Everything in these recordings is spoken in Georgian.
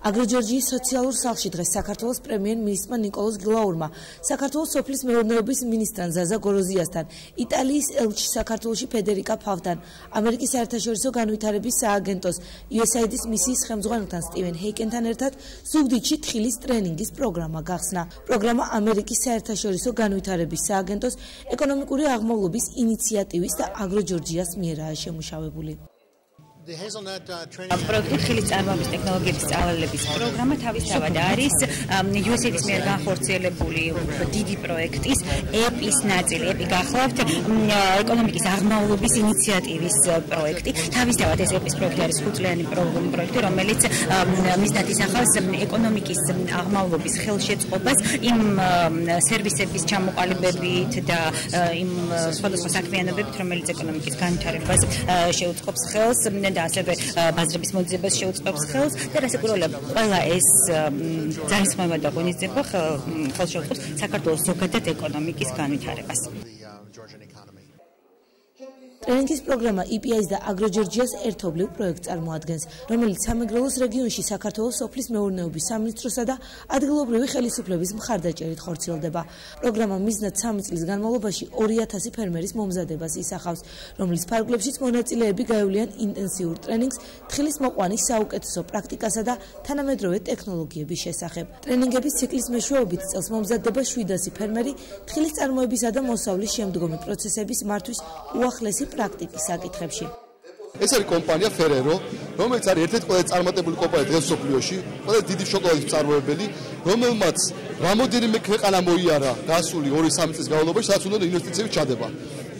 აგროჯორჯიის სოციალურ სახლში დღეს საქართველოს პრემიერ-მინისტრმა ნიკოლოზ გილაურმა საქართველოს სოფლის მეურნეობის მინისტრთან ზაზა გოროზიასთან, იტალიის ელჩი საქართველოში ფედერიკა ფავთან, ამერიკის საერთაშორისო განვითარების სააგენტოს USAID-ის მისიის ხელმძღვანელთან სტივენ ჰეიკენთან ერთად ზუგდიდში თხილის ტრენინგის პროგრამა გახსნა. პროგრამა ამერიკის საერთაშორისო განვითარების სააგენტოს ეკონომიკური აღმავლობის ინიციატივის და აგროჯორჯიას მიერაა შემუშავებული. პროექტი თხილის წარმოების ტექნოლოგიების სწავლების პროგრამა თავისთავად არის USAID-ის მიერ განხორციელებული დიდი პროექტის EPI-ის ნაწილი. EPI გახლავთ ეკონომიკის აღმავლობის ინიციატივის პროექტი. თავისთავად ეს EPI-ის პროექტი არის ხუთწლიანი პროექტი, რომელიც მიზნად ისახავს ეკონომიკის აღმავლობის ხელშეწყობას იმ სერვისების ჩამოყალიბებით და იმ სხვადასხვა საქმიანობებით, რომელიც ეკონომიკის განვითარებას შეუწყობს ხელს. და ასევე ბაზრების მოძებას შეუწყობს ხელს და რასაკვირველია ყველა ეს ძალისხმევა და ღონისძიება ხელს შეუწყობს საქართველოს ზოგადად ეკონომიკის განვითარებას. ტრენინგის პროგრამა EPI-ის და აგროჯორჯიას ერთობლივ პროექტს წარმოადგენს, რომელიც სამეგრელოს რეგიონში საქართველოს სოფლის მეურნეობის სამინისტროსა და ადგილობრივი ხელისუფლების მხარდაჭერით ხორციელდება. პროგრამა მიზნად 3 წლის განმავლობაში 2000 ფერმერის მომზადებას ისახავს, რომლის ფარგლებშიც მონაწილეები გაევლიან ინტენსიურ ტრენინგს თხილის მოყვანის საუკეთესო პრაქტიკასა და თანამედროვე ტექნოლოგიების შესახებ. ტრენინგების ციკლის მეშვეობით წელს მომზადდება 700 ფერმერი თხილის წარმოებისა და მოსავლის შემდგომი პროცესების მართვის უახლესი პრაქტიკის საკითხებში. ეს არის კომპანია Ferrero, რომელიც არის ერთ-ერთი ყველაზე წარმატებული კომპანია დღეს მსოფლიოში, ყველაზე დიდი შოკოლადის მწარმოებელი, რომელმაც რამოდენიმე ქვეყანა მოიარა გასული 2-3 წლის განმავლობაში, სადაც უნდა ინვესტიციები ჩადება.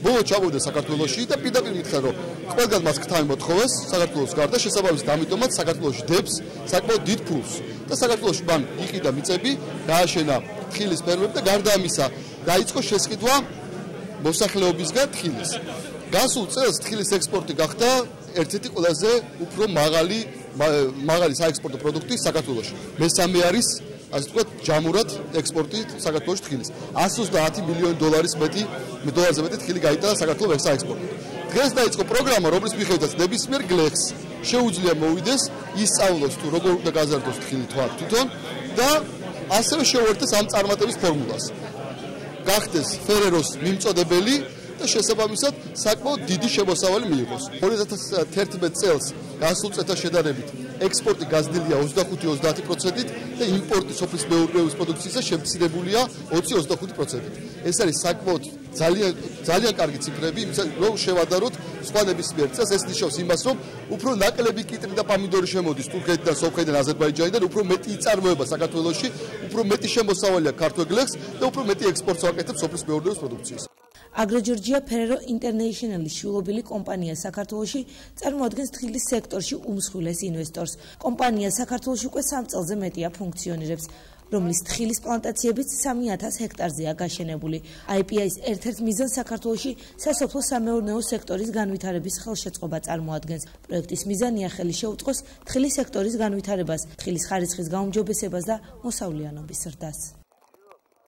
ბოლოს ჩამოვიდა საქართველოში და პირდაპირ მითხრა, რომ ყველგან მას ქთამი მოთხოვეს საქართველოს გარდა, შესაბამისად ამიტომაც საქართველოში დებს საკმაოდ დიდ ფულს და საქართველოში მან იყიდა მიწები, გააშენა თხილის ფერმები და გარდა ამისა დაიწყო შესყიდვა მოსახლეობისგან თხილის. გასულ წელს თხილის ექსპორტი გახდა ერთ-ერთი ყველაზე უფრო მაღალი საექსპორტო პროდუქტი საქართველოში. მესამე არის, ასე ვთქვათ, ჯამურად ექსპორტი საქართველოში თხილის. 130 მილიონი დოლარზე მეტი თხილი გაიტანა საქართველოს საექსპორტოდ. დღეს დაიწყო პროგრამა, რომლის მიხედვითაც ნებისმიერ გლეხს შეუძლია მოვიდეს, ისწავლოს თუ როგორ უნდა გაზარდოს თხილი თვითონ და ასევე შეუერთდეს ამ წარმატების ფორმულას. გახდეს Ferrero-ს მიმწოდებელი და შესაბამისად საკმაოდ დიდი შემოსავალი მიიღოს. 2011 წელს გასულ წელთან შედარებით ექსპორტი გაზრდილია 25-30%-ით და იმპორტი სოფლის მეურნეობის პროდუქციისა შემცირებულია 20-25%-ით. ეს არის საკმაოდ ძალიან კარგი ციფრები, რომ შევადაროთ სხვა ნებისმიერ წელს. ეს ნიშნავს იმას, რომ უფრო ნაკლები კიტრი და პამიდორი შემოდის თურქეთიდან, სომხეთიდან, აზერბაიჯანიდან, უფრო მეტი იწარმოება საქართველოში, უფრო მეტი შემოსავალია ქართველ გლეხს და უფრო მეტი ექსპორტს ვაკეთებს სოფლის მეურნეობის პროდუქციის. აგროჯორჯია Ferrero International-ის შვილობილი კომპანია საქართველოში წარმოადგენს თხილის სექტორში უმსხვილეს ინვესტორს. კომპანია საქართველოში უკვე 3 წელზე მეტია ფუნქციონირებს, რომლის თხილის პლანტაციებიც 3000 ჰექტარზეა გაშენებული. IPI-ის ერთ-ერთ მიზანს საქართველოში სასოფლო სამეურნეო სექტორის განვითარების ხელშეწყობა წარმოადგენს. პროექტის მიზანია ხელი შეუწყოს თხილის სექტორის განვითარებას, თხილის ხარისხის გაუმჯობესებას და მოსავლიანობის ზრდას.